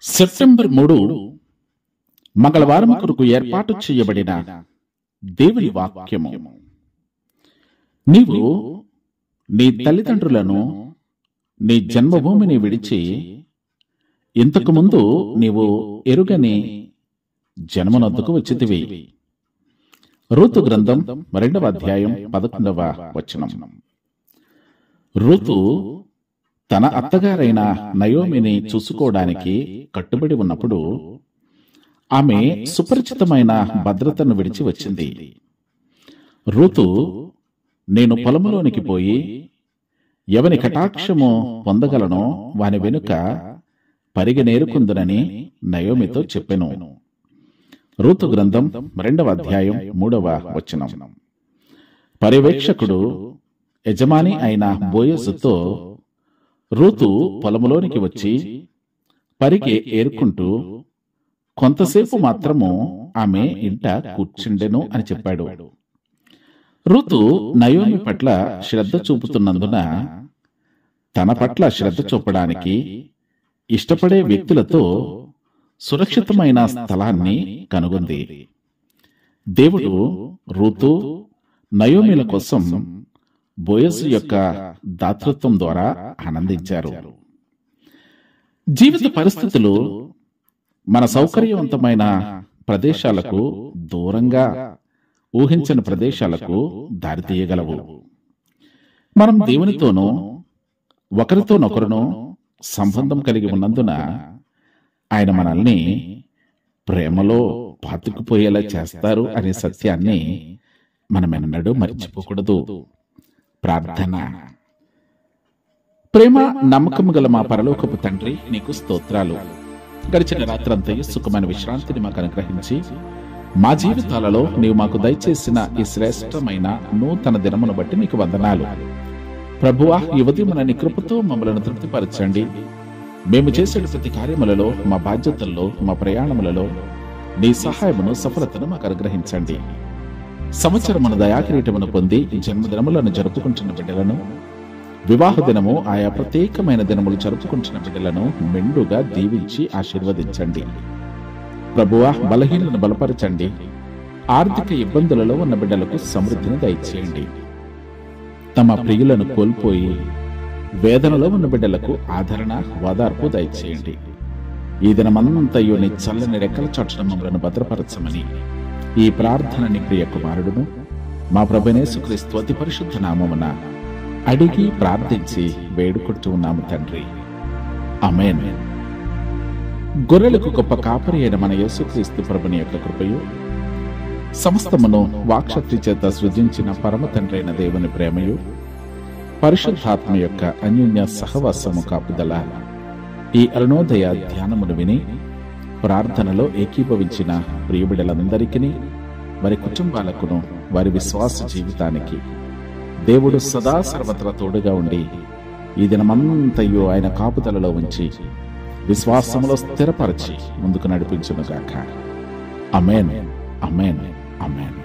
September 3 మంగళవారం కొరకు ఏర్పాటు చేయబడిన దేవుని వాక్యము. నీవు నీ తల్లిదండ్రులను నీ జన్మభూమిని విడిచి ఇంతకు ముందు నీవు ఎరుగని జన్మనొద్దకు వచ్చితివి. రూతు గ్రంథం 2వ అధ్యాయం 11వ వచనం. రూతు తన అత్తగారైన నయోమిని చూసుకోవడానికి కట్టుబడి ఉన్నప్పుడు ఆమె సుపరిచితమైన భద్రతను విడిచి వచ్చింది. రూతు, నేను పొలములోనికి పోయి ఎవని కటాక్షము పొందగలనో వాని వెనుక పరిగెనేరుకుందునని నయోమితో చెప్పెను. రూతు గ్రంథం 2వ అధ్యాయం 3వ వచనం. పర్యవేక్షకుడు యజమాని అయిన బోయజుతో రూతు పొలములోనికి వచ్చి పరిగె ఏరుకుంటూ కొంతసేపు మాత్రము ఆమె ఇంట కూర్చుండెను అని చెప్పాడు. రూతు నయోమి పట్ల శ్రద్ధ చూపుతున్నందున తన పట్ల శ్రద్ధ చూపడానికి ఇష్టపడే వ్యక్తులతో సురక్షితమైన స్థలాన్ని కనుగొంది. దేవుడు రూతు నయోమిల కోసం బోయజు యొక్క దాతృత్వం ద్వారా ఆనందించారు. జీవిత పరిస్థితులు మన సౌకర్యవంతమైన ప్రదేశాలకు దూరంగా ఊహించని ప్రదేశాలకు దారితీయగలవు. మనం దేవునితోనూ ఒకరితోనొకరును సంబంధం కలిగి ఉన్నందున ఆయన మనల్ని ప్రేమలో పాతుకుపోయేలా చేస్తారు అనే సత్యాన్ని మనమెన్నడూ మర్చిపోకూడదు. ప్రార్థన. ప్రేమ నమ్మకము గల మా పరలోకపు తండ్రి, నీకు స్తోత్రాలు. గడిచిన రాత్రంతయు సుఖమైన విశ్రాంతిని మాకు అనుగ్రహించి మా జీవితాలలో నీవు మాకు దయచేసిన ఈ శ్రేష్టమైన నూతన దినమును బట్టి నీకు వందనాలు. ప్రభువా, ఈ ఉదయమున నీ కృపతో మమ్మలను తృప్తిపరచండి. మేము చేసే ప్రతి కార్యములలో, మా బాధ్యతల్లో, మా ప్రయాణములలో నీ సహాయమును, సఫలతను మాకు అనుగ్రహించండి. సంవత్సరమున దయాకిరీటమును పొంది జన్మదినములను జరుపుకుంటున్న బిడ్డలను, వివాహ దినము ఆయా ప్రత్యేకమైన దినములు జరుపుకుంటున్న బిడ్డలను మెండుగా దీవించి ఆశీర్వదించండి. ప్రభువా, బలహీనలను బలపరచండి. ఆర్థిక ఇబ్బందులలో ఉన్న బిడ్డలకు సమృద్ధిని దయచేయండి. తమ ప్రియులను కోల్పోయి వేదనలో ఉన్న బిడ్డలకు ఆదరణ, ఓదార్పు దయచేయండి. ఈ దినమంతయు నీ చల్లని రెక్కల చాటున మమ్మలను భద్రపరచమని ఈ ప్రార్థన నీ ప్రియ కుమారుడును మా ప్రభువైన యేసుక్రీస్తు అతి పరిశుద్ధ నామమున అడిగి ప్రార్థించి వేడుకుంటూ ఉన్నాము తండ్రి. ఆమేన్. గొర్రెలకు గొప్ప కాపరి అయిన మన యేసుక్రీస్తు ప్రభుని యొక్క కృపయు, సమస్తమును వాక్శక్తి చేత సృజించిన పరమ తండ్రి అయిన దేవుని ప్రేమయు, పరిశుద్ధాత్మ యొక్క అన్యోన్య సహవాసము కాపుదల ఈ అరుణోదయ ధ్యానమును విని ప్రార్థనలో ఏకీభవించిన ప్రియబిడలందరికీ, వారి కుటుంబాలకును, వారి విశ్వాస జీవితానికి దేవుడు సదా సర్వత్రా తోడుగా ఉండి ఈ దినమంతయు ఆయన కాపుదలలో ఉంచి విశ్వాసములో స్థిరపరచి ముందుకు నడిపించునుగాక. ఆమేన్, ఆమేన్, ఆమేన్.